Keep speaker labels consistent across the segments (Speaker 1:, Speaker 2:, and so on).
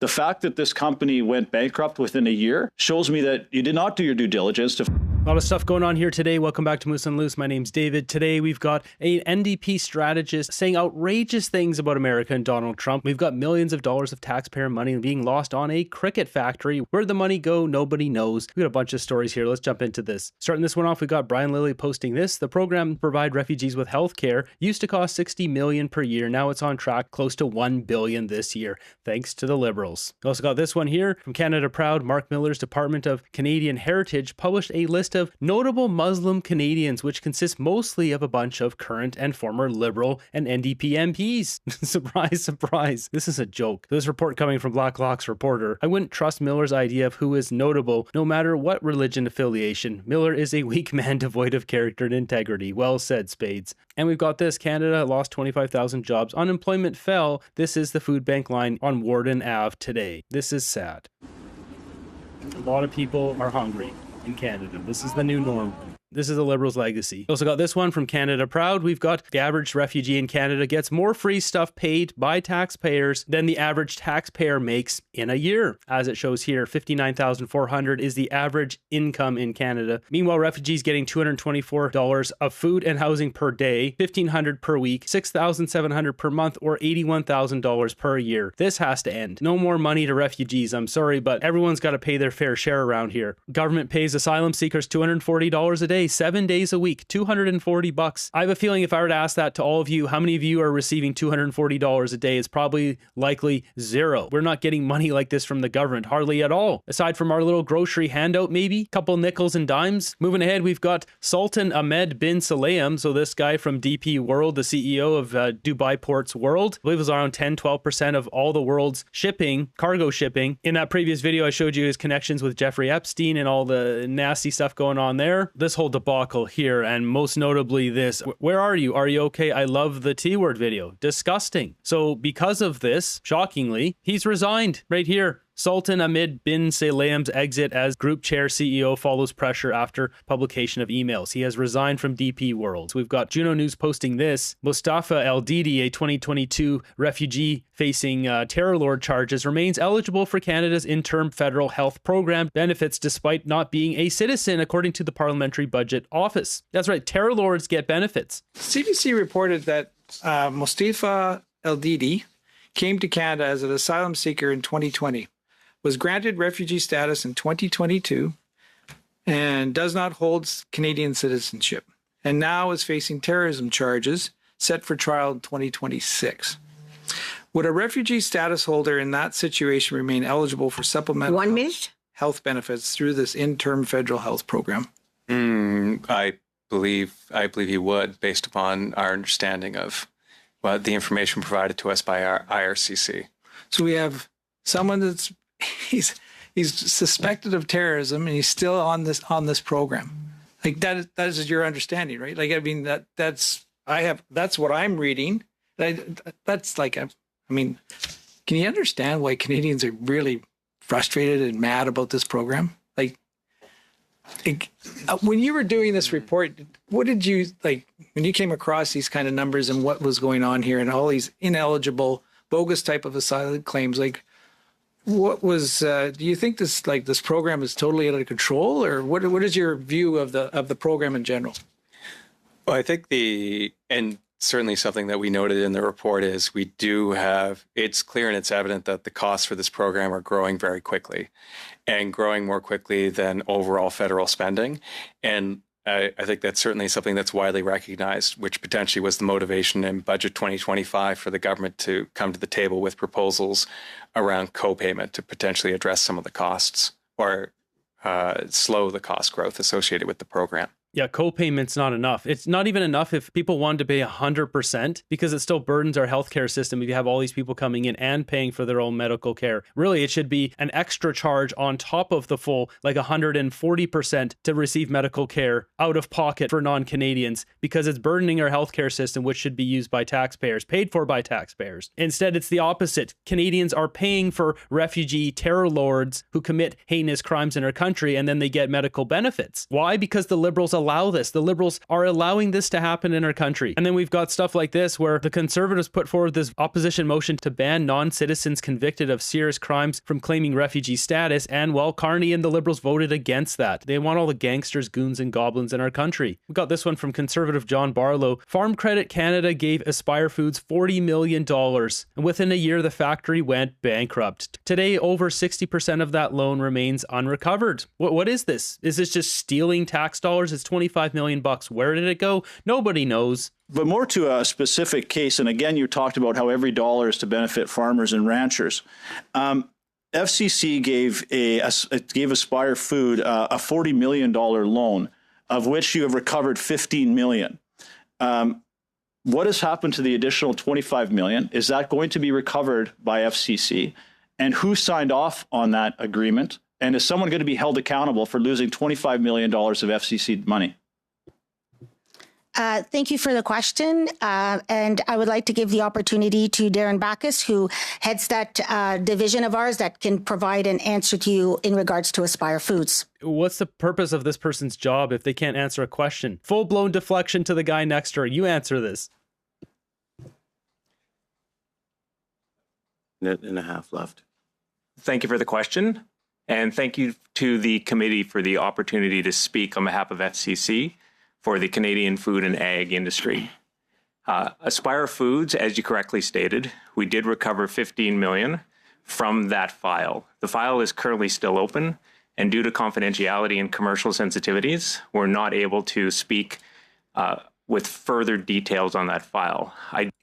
Speaker 1: The fact that this company went bankrupt within a year shows me that you did not do your due diligence to...
Speaker 2: A lot of stuff going on here today. Welcome back to Moose and Loose. My name's David. Today we've got an NDP strategist saying outrageous things about America and Donald Trump. We've got millions of dollars of taxpayer money being lost on a cricket factory. Where'd the money go? Nobody knows. We've got a bunch of stories here. Let's jump into this. Starting this one off, we got Brian Lilly posting this. The program to provide refugees with health care used to cost $60 million per year. Now it's on track close to $1 billion this year, thanks to the Liberals. We also got this one here from Canada Proud. Mark Miller's Department of Canadian Heritage published a list of notable Muslim Canadians, which consists mostly of a bunch of current and former Liberal and NDP MPs. Surprise, surprise. This is a joke. This report coming from Blacklock's reporter. I wouldn't trust Miller's idea of who is notable, no matter what religion affiliation. Miller is a weak man devoid of character and integrity. Well said, Spades. And we've got this. Canada lost 25,000 jobs. Unemployment fell. This is the food bank line on Warden Ave today. This is sad. A lot of people are hungry in Canada. This is the new norm. This is a Liberals' legacy. Also got this one from Canada Proud. We've got the average refugee in Canada gets more free stuff paid by taxpayers than the average taxpayer makes in a year. As it shows here, $59,400 is the average income in Canada. Meanwhile, refugees getting $224 of food and housing per day, $1,500 per week, $6,700 per month, or $81,000 per year. This has to end. No more money to refugees. I'm sorry, but everyone's got to pay their fair share around here. Government pays asylum seekers $240 a day. 7 days a week, $240. I have a feeling if I were to ask that to all of you, how many of you are receiving $240 a day? It's probably likely zero. We're not getting money like this from the government, hardly at all. Aside from our little grocery handout, maybe couple nickels and dimes. Moving ahead, we've got Sultan Ahmed bin Sulayem. So this guy from DP World, the CEO of Dubai Ports World, I believe it was around 10-12% of all the world's shipping, cargo shipping. In that previous video, I showed you his connections with Jeffrey Epstein and all the nasty stuff going on there. This whole debacle here, and most notably this. Where are you? Are you okay? I love the T-word video. Disgusting. So because of this, shockingly, he's resigned right here. Sultan Ahmed bin Sulayem's exit as group chair CEO follows pressure after publication of emails. He has resigned from DP World. So we've got Juno News posting this. Mustafa El-Didi, a 2022 refugee facing terror lord charges, remains eligible for Canada's interim federal health program benefits despite not being a citizen, according to the Parliamentary Budget Office. That's right, terror lords get benefits.
Speaker 3: CBC reported that Mustafa El-Didi came to Canada as an asylum seeker in 2020. Was granted refugee status in 2022 and does not hold Canadian citizenship, and now is facing terrorism charges set for trial in 2026. Would a refugee status holder in that situation remain eligible for supplemental health benefits through this interim federal health program?
Speaker 4: I believe he would, based upon our understanding of the information provided to us by our IRCC.
Speaker 3: So we have someone that's he's suspected of terrorism and he's still on this program. Like that is your understanding, right? Like, I mean, that's what I'm reading. That's like, I mean, can you understand why Canadians are really frustrated and mad about this program? Like when you were doing this report, what did you like when you came across these kind of numbers and what was going on here and all these ineligible, bogus type of asylum claims? Like, what was? Do you think this program is totally out of control, or what is your view of the program in general?
Speaker 4: Well, I think and certainly something that we noted in the report is we do have. It's clear and it's evident that the costs for this program are growing very quickly, and growing more quickly than overall federal spending. And I think that's certainly something that's widely recognized, which potentially was the motivation in Budget 2025 for the government to come to the table with proposals around co-payment to potentially address some of the costs or slow the cost growth associated with the program.
Speaker 2: Yeah, co-payment's not enough. It's not even enough if people wanted to pay 100% because it still burdens our healthcare system if you have all these people coming in and paying for their own medical care. Really, it should be an extra charge on top of the full, like 140% to receive medical care out of pocket for non-Canadians because it's burdening our healthcare system, which should be used by taxpayers, paid for by taxpayers. Instead, it's the opposite. Canadians are paying for refugee terror lords who commit heinous crimes in our country, and then they get medical benefits. Why? Because the Liberals allow this. The Liberals are allowing this to happen in our country. And then we've got stuff like this where the Conservatives put forward this opposition motion to ban non-citizens convicted of serious crimes from claiming refugee status. And well, Carney and the Liberals voted against that. They want all the gangsters, goons, and goblins in our country. We got this one from Conservative John Barlow. Farm Credit Canada gave Aspire Foods $40 million. And within a year, the factory went bankrupt. Today, over 60% of that loan remains unrecovered. What is this? Is this just stealing tax dollars? It's $25 million. Where did it go? Nobody knows.
Speaker 1: But more to a specific case, and again, you talked about how every dollar is to benefit farmers and ranchers. FCC gave Aspire Food a $40 million loan, of which you have recovered $15 million. What has happened to the additional $25 million? Is that going to be recovered by FCC? And who signed off on that agreement? And is someone going to be held accountable for losing $25 million of FCC money?
Speaker 5: Thank you for the question. And I would like to give the opportunity to Darren Backus, who heads that division of ours that can provide an answer to you in regards to Aspire Foods.
Speaker 2: What's the purpose of this person's job if they can't answer a question? Full-blown deflection to the guy next to her. You answer this.
Speaker 6: Minute and a half left.
Speaker 7: Thank you for the question. And thank you to the committee for the opportunity to speak on behalf of FCC for the Canadian food and ag industry. Aspire Foods, as you correctly stated, we did recover $15 million from that file. The file is currently still open, and due to confidentiality and commercial sensitivities, we're not able to speak with further details on that file.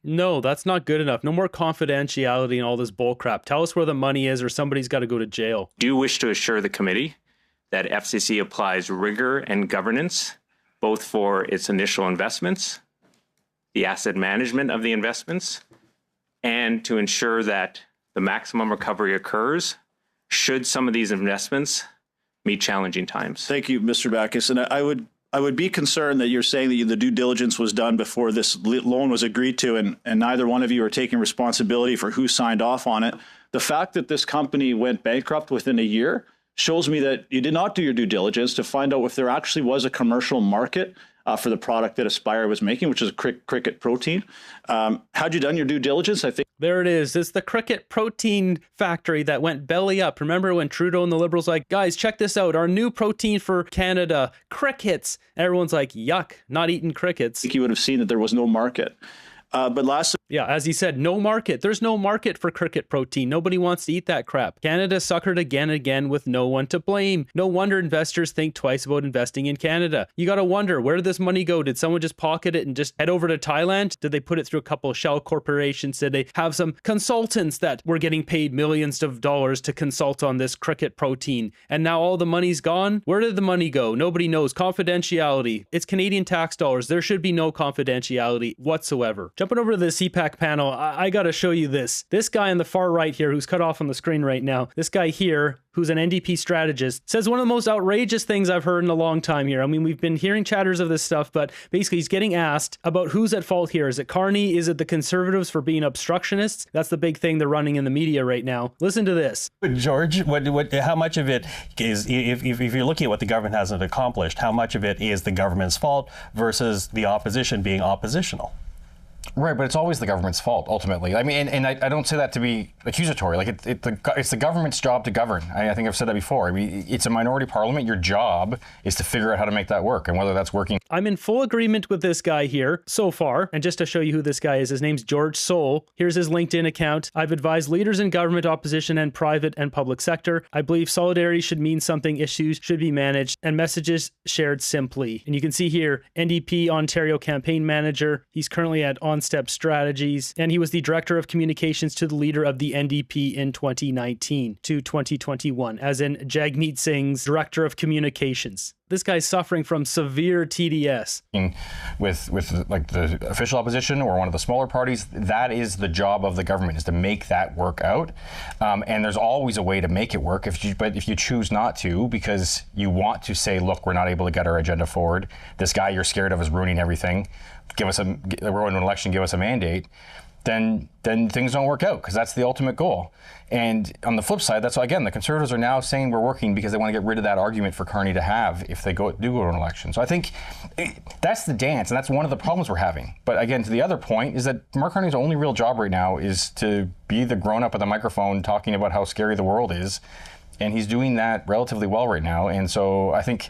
Speaker 2: No, that's not good enough. No more confidentiality and all this bull crap. Tell us where the money is or somebody's got to go to jail.
Speaker 7: Do wish to assure the committee that FCC applies rigor and governance both for its initial investments, the asset management of the investments, and to ensure that the maximum recovery occurs should some of these investments meet challenging times.
Speaker 1: Thank you, Mr. Backus. And I would be concerned that you're saying that the due diligence was done before this loan was agreed to, and neither one of you are taking responsibility for who signed off on it. The fact that this company went bankrupt within a year shows me that you did not do your due diligence to find out if there actually was a commercial market for the product that Aspire was making, which is cricket protein. Had you done your due diligence, I think.
Speaker 2: There it is. It's the cricket protein factory that went belly up. Remember when Trudeau and the Liberals like, guys, check this out. Our new protein for Canada, crickets. Everyone's like, yuck, not eating crickets.
Speaker 1: I think you would have seen that there was no market. But last...
Speaker 2: Yeah, as he said, no market. There's no market for cricket protein. Nobody wants to eat that crap. Canada suckered again and again with no one to blame. No wonder investors think twice about investing in Canada. You got to wonder, where did this money go? Did someone just pocket it and just head over to Thailand? Did they put it through a couple of shell corporations? Did they have some consultants that were getting paid millions of dollars to consult on this cricket protein? And now all the money's gone? Where did the money go? Nobody knows. Confidentiality. It's Canadian tax dollars. There should be no confidentiality whatsoever. Jumping over to the CPAC panel, I got to show you this. This guy on the far right here, who's cut off on the screen right now, this guy here, who's an NDP strategist, says one of the most outrageous things I've heard in a long time here. I mean, we've been hearing chatters of this stuff, but basically he's getting asked about who's at fault here. Is it Carney? Is it the Conservatives for being obstructionists? That's the big thing they're running in the media right now. Listen to this.
Speaker 8: George, how much of it is, if you're looking at what the government hasn't accomplished, how much of it is the government's fault versus the opposition being oppositional?
Speaker 9: Right, but it's always the government's fault, ultimately. I mean, and I don't say that to be accusatory. Like, it's the government's job to govern. I think I've said that before. I mean, it's a minority parliament. Your job is to figure out how to make that work, and whether that's working.
Speaker 2: I'm in full agreement with this guy here so far. And just to show you who this guy is, his name's George Soul. Here's his LinkedIn account. I've advised leaders in government, opposition, and private and public sector. I believe solidarity should mean something. Issues should be managed and messages shared simply. And you can see here, NDP Ontario campaign manager. He's currently at On-Step Strategies, and he was the director of communications to the leader of the NDP in 2019 to 2021, as in Jagmeet Singh's director of communications. This guy's suffering from severe TDS.
Speaker 9: With like the official opposition or one of the smaller parties, that is the job of the government, is to make that work out. And there's always a way to make it work. But if you choose not to, because you want to say, look, we're not able to get our agenda forward, this guy you're scared of is ruining everything, we're going to an election, give us a mandate. then things don't work out, because that's the ultimate goal. And on the flip side, that's again, the Conservatives are now saying we're working because they want to get rid of that argument for Carney to have if they do go to an election. So I think that's the dance, and that's one of the problems we're having. But again, to the other point is that Mark Carney's only real job right now is to be the grown-up at the microphone talking about how scary the world is, and he's doing that relatively well right now. And so I think,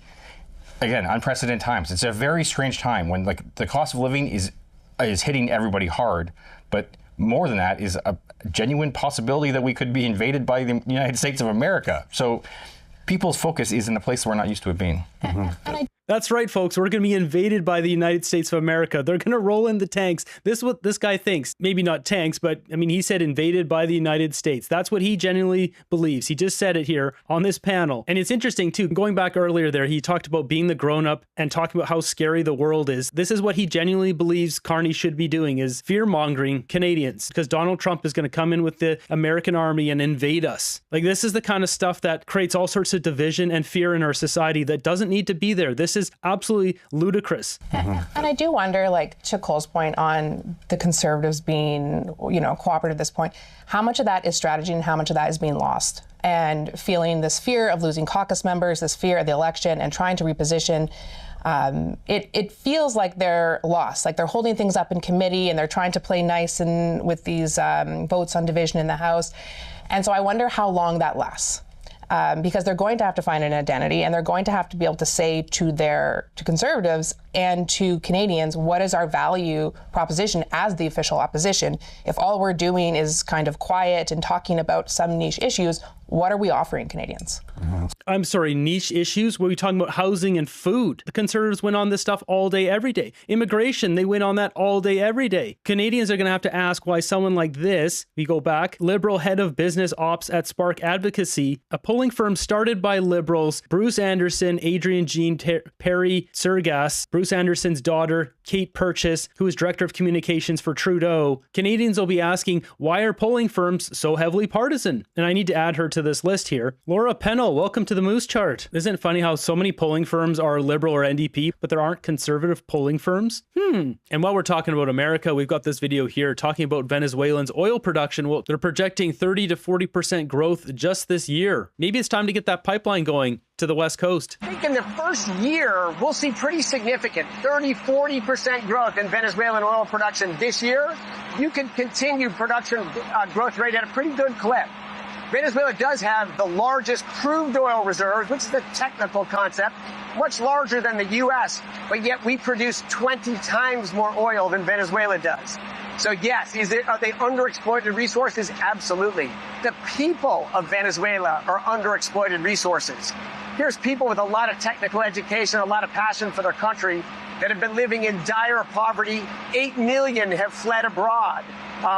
Speaker 9: again, unprecedented times. It's a very strange time when like the cost of living is hitting everybody hard, but more than that is a genuine possibility that we could be invaded by the United States of America. So people's focus is in a place we're not used to it being.
Speaker 2: That's right, folks. We're going to be invaded by the United States of America. They're going to roll in the tanks. This is what this guy thinks. Maybe not tanks, but I mean, he said invaded by the United States. That's what he genuinely believes. He just said it here on this panel. And it's interesting, too. Going back earlier there, he talked about being the grown-up and talking about how scary the world is. This is what he genuinely believes Carney should be doing, is fear-mongering Canadians, because Donald Trump is going to come in with the American army and invade us. Like, this is the kind of stuff that creates all sorts of division and fear in our society that doesn't need to be there. This is absolutely ludicrous.
Speaker 6: And I do wonder, like, to Cole's point on the Conservatives being, cooperative at this point, how much of that is strategy and how much of that is being lost? And feeling this fear of losing caucus members, this fear of the election and trying to reposition. It feels like they're lost, like they're holding things up in committee and they're trying to play nice and with these votes on division in the House. And so I wonder how long that lasts. Because they're going to have to find an identity, and they're going to have to be able to say to Conservatives and to Canadians, what is our value proposition as the official opposition? If all we're doing is kind of quiet and talking about some niche issues, what are we offering Canadians?
Speaker 2: I'm sorry, niche issues? Were we talking about housing and food? The Conservatives win on this stuff all day, every day. Immigration, they win on that all day, every day. Canadians are going to have to ask why someone like this, we go back, Liberal head of business ops at Spark Advocacy, a polling firm started by Liberals, Bruce Anderson, Adrian Jean Perry Sergas, Bruce Anderson's daughter, Kate Purchase, who is director of communications for Trudeau. Canadians will be asking, why are polling firms so heavily partisan? And I need to add her to this list here. Laura Pennell, welcome to the Moose Chart. Isn't it funny how so many polling firms are Liberal or NDP, but there aren't conservative polling firms? And while we're talking about America, we've got this video here talking about Venezuelans' oil production. Well, they're projecting 30 to 40% growth just this year. Maybe it's time to get that pipeline going to the West Coast.
Speaker 10: I think in the first year, we'll see pretty significant 30-40% growth in Venezuelan oil production this year. You can continue production growth rate at a pretty good clip. Venezuela does have the largest crude oil reserves, which is the technical concept, much larger than the U.S., but yet we produce 20 times more oil than Venezuela does. So yes, are they underexploited resources? Absolutely. The people of Venezuela are underexploited resources. Here's people with a lot of technical education, a lot of passion for their country that have been living in dire poverty. 8 million have fled abroad.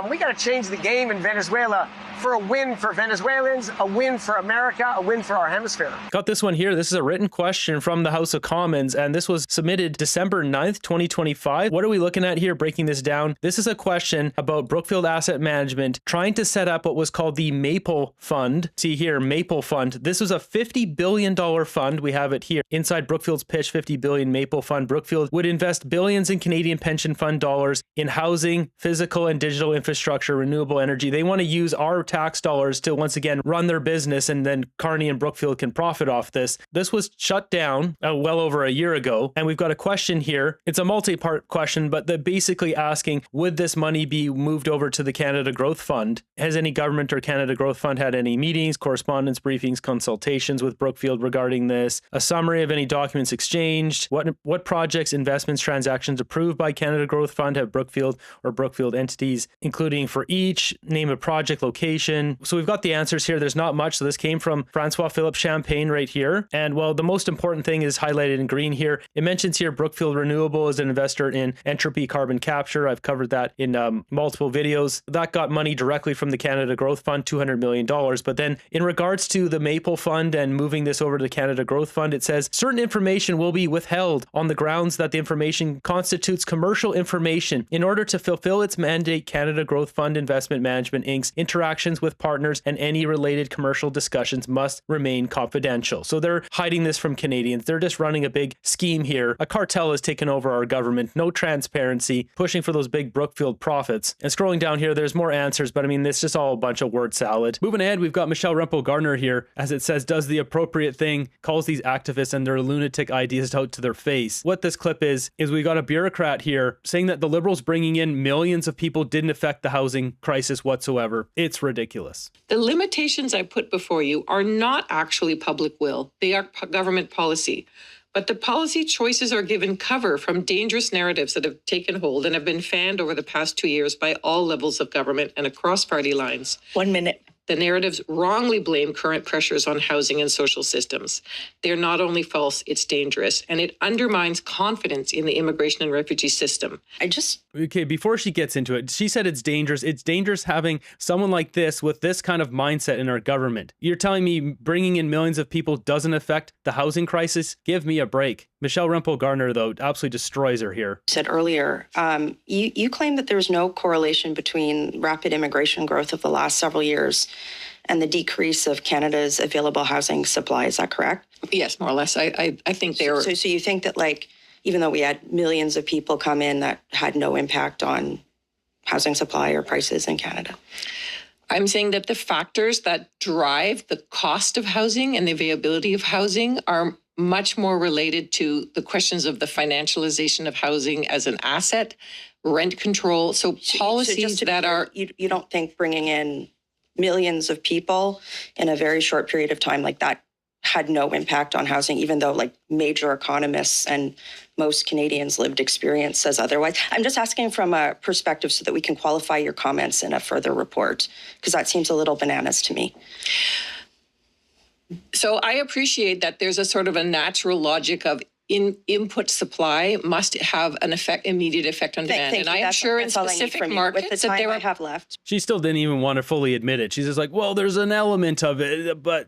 Speaker 10: We got to change the game in Venezuela for a win for Venezuelans, a win for America, a win for our hemisphere.
Speaker 2: Got this one here. This is a written question from the House of Commons, and this was submitted December 9th, 2025. What are we looking at here? Breaking this down. This is a question about Brookfield Asset Management trying to set up what was called the Maple Fund. See here, Maple Fund. This was a $50 billion fund. We have it here. Inside Brookfield's pitch, $50 billion Maple Fund. Brookfield would invest billions in Canadian pension fund dollars in housing, physical and digital infrastructure, renewable energy. They want to use our tax dollars to once again run their business, and then Carney and Brookfield can profit off this. This was shut down well over a year ago, and we've got a question here. It's a multi-part question, but they're basically asking, would this money be moved over to the Canada Growth Fund? Has any government or Canada Growth Fund had any meetings, correspondence, briefings, consultations with Brookfield regarding this? A summary of any documents exchanged? What projects, investments, transactions approved by Canada Growth Fund have Brookfield or Brookfield entities, including for each? Name a project location. So we've got the answers here. There's not much. So this came from Francois Philippe Champagne right here. And well, the most important thing is highlighted in green here. It mentions here Brookfield Renewable is an investor in entropy carbon capture. I've covered that in multiple videos. That got money directly from the Canada Growth Fund, $200 million. But then in regards to the Maple Fund and moving this over to the Canada Growth Fund, it says certain information will be withheld on the grounds that the information constitutes commercial information. In order to fulfill its mandate, Canada Canada Growth Fund Investment Management Inc.'s interactions with partners and any related commercial discussions must remain confidential. So they're hiding this from Canadians. They're just running a big scheme here. A cartel has taken over our government. No transparency, pushing for those big Brookfield profits. And scrolling down here, there's more answers, but I mean, it's just all a bunch of word salad. Moving ahead, we've got Michelle Rempel-Garner here, as it says, does the appropriate thing, calls these activists and their lunatic ideas out to their face. What this clip is we got a bureaucrat here saying that the Liberals bringing in millions of people didn't affect the housing crisis whatsoever. It's ridiculous.
Speaker 11: The limitations I put before you are not actually public will. They are government policy. But the policy choices are given cover from dangerous narratives that have taken hold and have been fanned over the past 2 years by all levels of government and across party lines.
Speaker 12: 1 minute.
Speaker 11: The narratives wrongly blame current pressures on housing and social systems. They're not only false, it's dangerous, and it undermines confidence in the immigration and refugee system.
Speaker 2: Okay, before she gets into it, she said it's dangerous. It's dangerous having someone like this with this kind of mindset in our government. You're telling me bringing in millions of people doesn't affect the housing crisis? Give me a break. Michelle Rempel-Garner, though, absolutely destroys her here.
Speaker 12: You said earlier, you claim that there's no correlation between rapid immigration growth of the last several years and the decrease of Canada's available housing supply. Is that correct?
Speaker 11: Yes, more or less. I think they're...
Speaker 12: So you think that, like, even though we had millions of people come in, that had no impact on housing supply or prices in Canada?
Speaker 11: I'm saying that the factors that drive the cost of housing and the availability of housing are much more related to the questions of the financialization of housing as an asset, rent control. So policies that are...
Speaker 12: You don't think bringing in millions of people in a very short period of time like that had no impact on housing, even though like major economists and most Canadians' lived experience says otherwise? I'm just asking from a perspective so that we can qualify your comments in a further report, because that seems a little bananas to me.
Speaker 11: So I appreciate that there's a sort of a natural logic of input supply must have an immediate effect on demand. And I am sure in specific markets that there
Speaker 12: I have left.
Speaker 2: She still didn't even want to fully admit it. She's just like, well, there's an element of it, but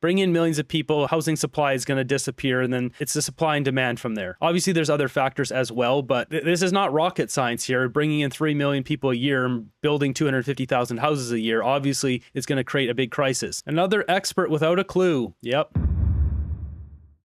Speaker 2: bring in millions of people, housing supply is going to disappear, and then it's the supply and demand from there. Obviously, there's other factors as well, but this is not rocket science here. Bringing in 3 million people a year and building 250,000 houses a year, obviously, it's going to create a big crisis. Another expert without a clue. Yep.